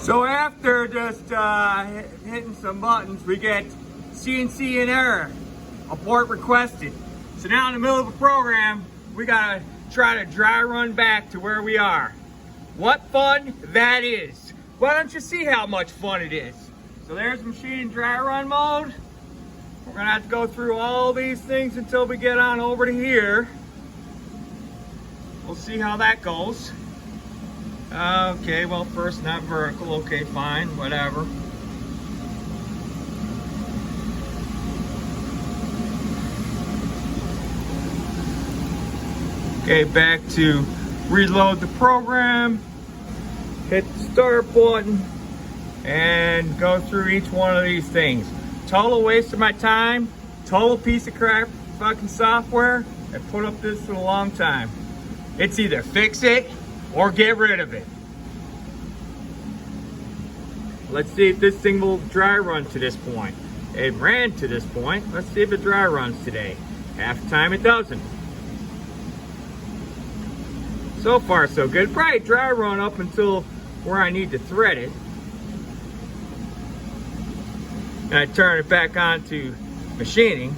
So after just hitting some buttons, we get CNC in error, abort requested. So now in the middle of the program, we gotta try to dry run back to where we are. What fun that is. Why don't you see how much fun it is? So there's machine in dry run mode. We're gonna have to go through all these things until we get on over to here. We'll see how that goes. Okay, well, first not vertical. Okay, fine, whatever. Okay, back to reload the program, hit the start button, and go through each one of these things. Total waste of my time, total piece of crap fucking software. I put up this for a long time. It's either fix it or get rid of it. Let's see if this thing will dry run to this point. It ran to this point. Let's see if it dry runs today. Half the time it doesn't. So far so good. Probably dry run up until where I need to thread it. And I turn it back on to machining.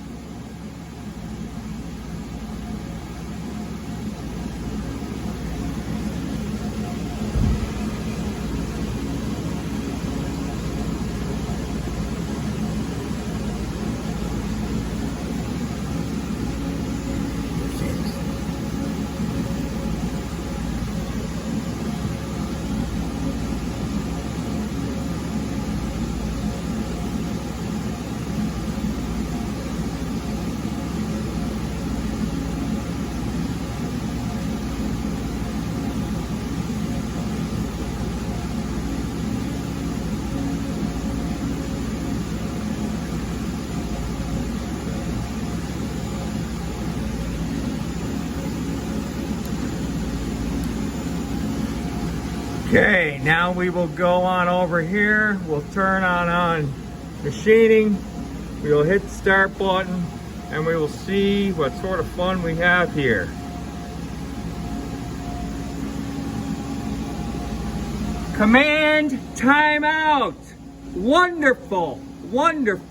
Okay, now we will go on over here. We'll turn on machining. We will hit the start button and we will see what sort of fun we have here. Command timeout. Wonderful, wonderful.